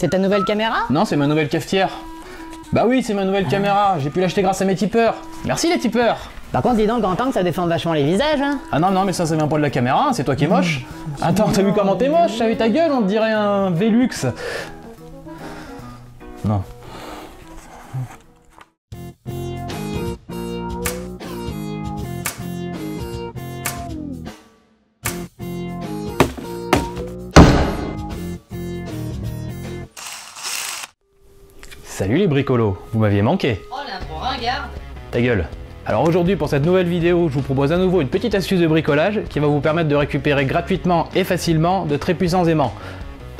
C'est ta nouvelle caméra? Non, c'est ma nouvelle cafetière. Bah oui, c'est ma nouvelle caméra, j'ai pu l'acheter grâce à mes tipeurs. Merci les tipeurs. Par contre, dis donc, Gantan, que ça déforme vachement les visages, hein. Ah non, mais ça vient pas de la caméra, c'est toi qui es moche. Attends, t'as vu comment t'es moche? Avec ta gueule, on te dirait un Velux. Non. Salut les bricolos, vous m'aviez manqué. Oh, l'impro ringarde. Ta gueule. Alors aujourd'hui pour cette nouvelle vidéo, je vous propose à nouveau une petite astuce de bricolage qui va vous permettre de récupérer gratuitement et facilement de très puissants aimants.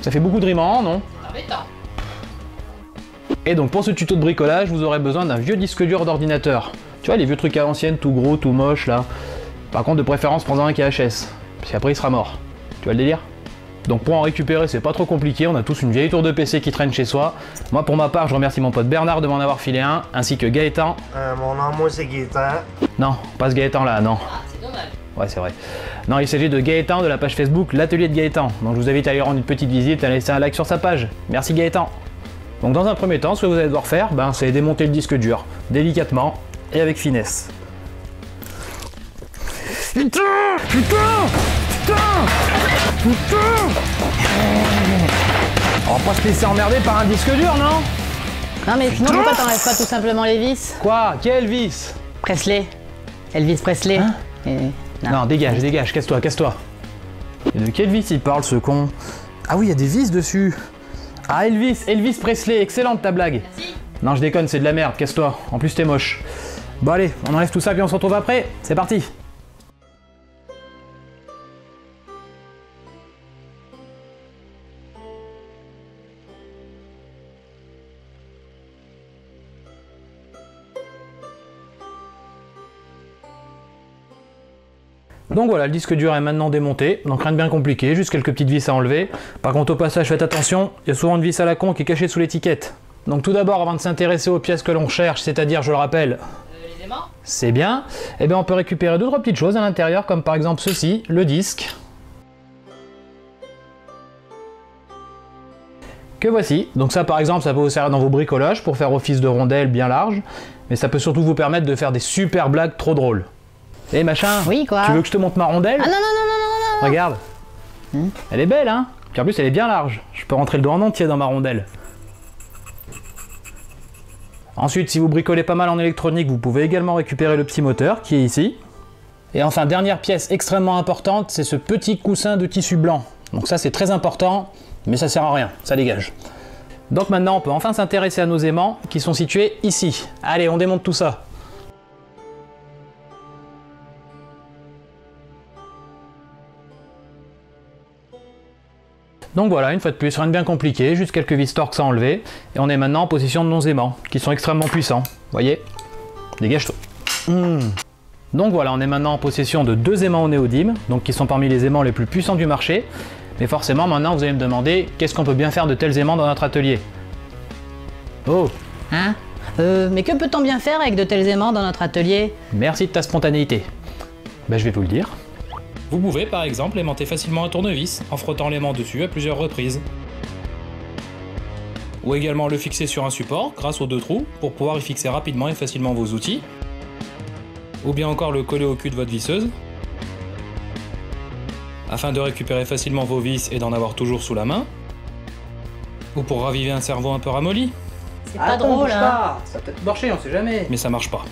Ça fait beaucoup de rimants, non? Embêtant. Et donc pour ce tuto de bricolage, vous aurez besoin d'un vieux disque dur d'ordinateur. Tu vois les vieux trucs à l'ancienne, tout gros, tout moche là. Par contre de préférence prends-en un qui est HS, parce qu'après il sera mort. Tu vois le délire? Donc pour en récupérer c'est pas trop compliqué, on a tous une vieille tour de PC qui traîne chez soi. Moi pour ma part je remercie mon pote Bernard de m'en avoir filé un, ainsi que Gaëtan. Mon nom moi c'est Gaëtan. Non, pas ce Gaëtan là, non. Ah, c'est dommage. Ouais c'est vrai. Non, il s'agit de Gaëtan de la page Facebook L'Atelier de Gaëtan. Donc je vous invite à aller rendre une petite visite et à laisser un like sur sa page. Merci Gaëtan. Donc dans un premier temps, ce que vous allez devoir faire, c'est démonter le disque dur, délicatement et avec finesse. Putain! On va pas se laisser emmerder par un disque dur, non? Non, mais sinon, pourquoi t'enlèves pas tout simplement les vis? Quoi? Quel vis? Presley. Elvis Presley. Hein? Et... Non, dégage, casse-toi. Et de quel vis il parle, ce con? Ah oui, il y a des vis dessus. Ah, Elvis Presley, excellente ta blague. Merci. Non, je déconne, c'est de la merde, casse-toi. En plus, t'es moche. Bon, allez, on enlève tout ça, puis on se retrouve après. C'est parti. Donc voilà, le disque dur est maintenant démonté, donc rien de bien compliqué, juste quelques petites vis à enlever. Par contre au passage faites attention, il y a souvent une vis à la con qui est cachée sous l'étiquette. Donc tout d'abord avant de s'intéresser aux pièces que l'on cherche, c'est-à-dire je le rappelle, les aimants? c'est bien, et bien on peut récupérer 2-3 petites choses à l'intérieur comme par exemple ceci, le disque. Que voici, donc ça par exemple ça peut vous servir dans vos bricolages pour faire office de rondelle bien large, mais ça peut surtout vous permettre de faire des super blagues trop drôles. Eh machin, oui, quoi? Tu veux que je te montre ma rondelle? Ah non. Regarde. Elle est belle, hein? Puis en plus, elle est bien large. Je peux rentrer le doigt en entier dans ma rondelle. Ensuite, si vous bricolez pas mal en électronique, vous pouvez également récupérer le petit moteur qui est ici. Et enfin, dernière pièce extrêmement importante, c'est ce petit coussin de tissu blanc. Donc ça, c'est très important, mais ça sert à rien, ça dégage. Donc maintenant, on peut enfin s'intéresser à nos aimants qui sont situés ici. Allez, on démonte tout ça. Donc voilà, une fois de plus, rien de bien compliqué, juste quelques vis Torx à enlever, et on est maintenant en possession de nos aimants, qui sont extrêmement puissants. Voyez? Dégage-toi. Donc voilà, on est maintenant en possession de 2 aimants au néodyme, donc qui sont parmi les aimants les plus puissants du marché. Mais forcément, maintenant, vous allez me demander, qu'est-ce qu'on peut bien faire de tels aimants dans notre atelier? Oh! Hein? Mais que peut-on bien faire avec de tels aimants dans notre atelier? Merci de ta spontanéité. Ben, je vais vous le dire. Vous pouvez par exemple aimanter facilement un tournevis en frottant l'aimant dessus à plusieurs reprises. Ou également le fixer sur un support grâce aux 2 trous pour pouvoir y fixer rapidement et facilement vos outils. Ou bien encore le coller au cul de votre visseuse afin de récupérer facilement vos vis et d'en avoir toujours sous la main. Ou pour raviver un cerveau un peu ramolli. C'est pas drôle, hein? Ça peut peut-être marcher, on sait jamais. Mais ça marche pas.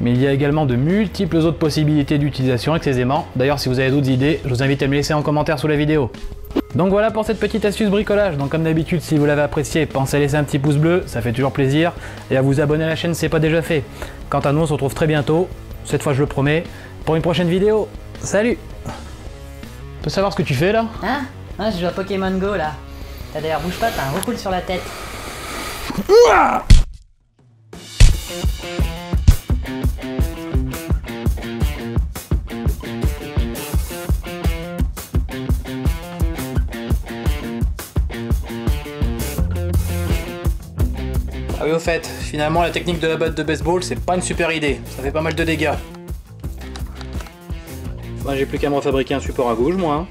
Mais il y a également de multiples autres possibilités d'utilisation avec ces aimants. D'ailleurs, si vous avez d'autres idées, je vous invite à me laisser en commentaire sous la vidéo. Donc voilà pour cette petite astuce bricolage. Donc comme d'habitude, si vous l'avez apprécié, pensez à laisser un petit pouce bleu, ça fait toujours plaisir. Et à vous abonner à la chaîne si ce n'est pas déjà fait. Quant à nous, on se retrouve très bientôt, cette fois je le promets, pour une prochaine vidéo. Salut! On peut savoir ce que tu fais là? Hein? Ah, je joue à Pokémon Go là. T'as d'ailleurs bouge pas, t'as un recoule sur la tête. Ah oui, au fait, finalement la technique de la batte de baseball c'est pas une super idée, ça fait pas mal de dégâts. Moi j'ai plus qu'à me refabriquer un support à gauche moi.